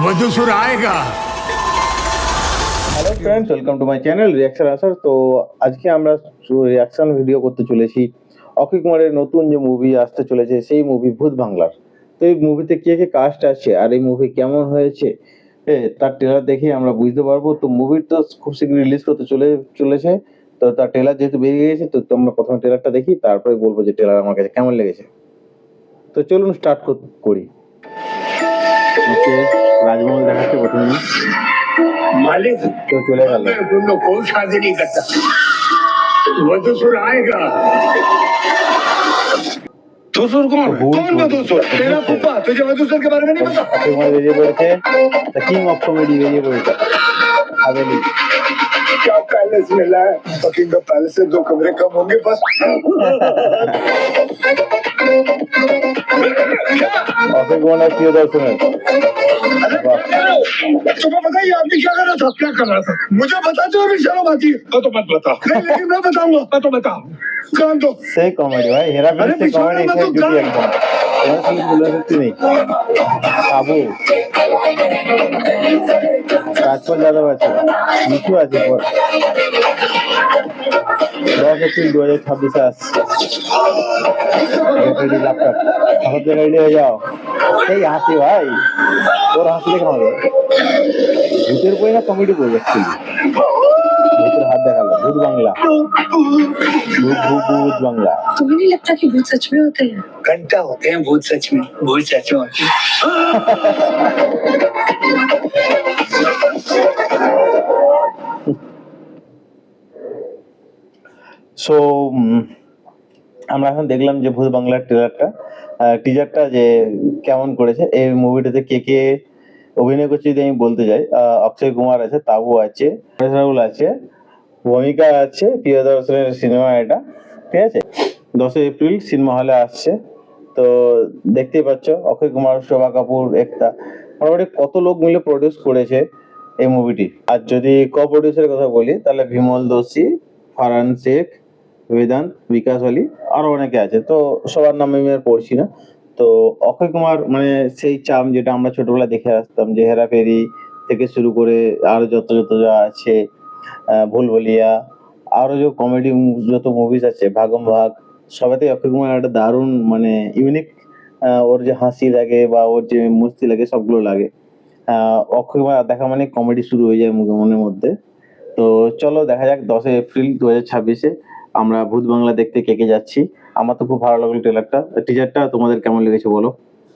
मधुसूर आएगा। Hello friends, welcome to my channel reaction আসার। তো আজকে আমরা রিয়াকশন ভিডিও করতে চলেছি অক্ষয় কুমারের নতুন যে মুভি আসতে চলেছে, সেই মুভি ভূত বাংলার। তো এই মুভিতে কে কে কাস্ট আছে আর এই মুভি কেমন হয়েছে তার ট্রেলার দেখে আমরা বুঝতে পারবো। তো মুভির তো খুব শীঘ্রই রিলিজ করতে চলেছে। তো তার ট্রেলার যেহেতু বেরিয়ে গেছে, তো আমরা প্রথমে ট্রেলারটা দেখি, তারপরে বলবো যে ট্রেলার আমার কাছে কেমন লেগেছে। তো চলুন স্টার্ট করি। ওকে, রাজমহল দেখাচ্ছে প্রথমে। मालिक তো চলে গেল। मैं तुम लोग कोई शादी नहीं करता। मधुसूर आएगा। मधुसूर कौन है? भूल- कौन मधुसूर? तेरा फूफा तुझे मधुसूर के बारे में नहीं पता? अक्षय कुमार बेरिए पड़ेছে, দ্য কিং অফ কমেডি বেরিয়ে পড়েছে হাভেলি। क्या पैलेस मिला है? बकिंगम पैलेस से 2 कमरे कम होंगे बस। অক্ষয় কুমারের প্রিয় দর্শনের तुम्हें पता है ये आदमी क्या कर रहा था? क्या कर रहा था? मुझे बताते हो भी शर्म आती है। तो मत बता। नहीं लेकिन मैं बताऊंगा। तो बता। कान दो। সেই কমেডি ভাই, হেরাফেরি সেই কমেডি সেই জুটি একদম। এবার কি বলে সত্যি নেই আবু রাজপল যাদব আছে, মিঠু আছে, 10 এপ্রিল 2026 আসছে। রেডি ল্যাপটপ আমাদের রেডি হয়ে যাও। সেই হাসি ভাই, তোর হাসি দেখে আমাদের ভূতের বই না কমেডি বই অ্যাকচুয়ালি। ভূতের হাত দেখালো, ভূত বাংলা, ভূত বাংলা। तुम्हें नहीं लगता कि भूत सच में होते हैं? घंटा होते हैं भूत सच में। भूत सच में होते हैं। সো আমরা এখন দেখলাম যে ভূত বাংলার টিজারটা যে কেমন করেছে। এই মুভিটাতে কে কে অভিনয় করছে যদি আমি বলতে যাই, অক্ষয় কুমার আছে, তাবু আছে, রাহুল আছে, ভূমিকা আছে, প্রিয়দর্শনের সিনেমা এটা, ঠিক আছে। 10 এপ্রিল সিনেমা হলে আসছে। তো দেখতেই পাচ্ছ অক্ষয় কুমার, শোভা কাপুর, একতা, মোটামুটি কত লোক মিলে প্রডিউস করেছে এই মুভিটি। আর যদি প্রডিউসারের কথা বলি তাহলে বিমল দোষী, ফারহান শেখ, বেদান্ত, বিকাশ আলী, আরো অনেকে আছে। তো সবার নাম আমি আর পড়ছি না। তো অক্ষয় কুমার মানে সেই চাম যেটা আমরা ছোটবেলায় দেখে আসতাম, যে হেরাফেরি থেকে শুরু করে আরো যত যত যা আছে, ভুলভুলিয়া, আরো যে কমেডি যত মুভিজ আছে, ভাগম ভাগ, সবাইতে অক্ষয় কুমার একটা দারুণ মানে ইউনিক, ওর যে হাসি লাগে বা ওর যে মস্তি লাগে সবগুলো লাগে। অক্ষয় কুমার দেখা মানে কমেডি শুরু হয়ে যায় মনের মধ্যে। তো চলো দেখা যাক 10 এপ্রিল 2026 আমরা ভূত বাংলা দেখতে কে কে যাচ্ছি। আমার তো খুব ভালো লাগলো টিজারটা। তোমাদের কেমন লেগেছে বলো।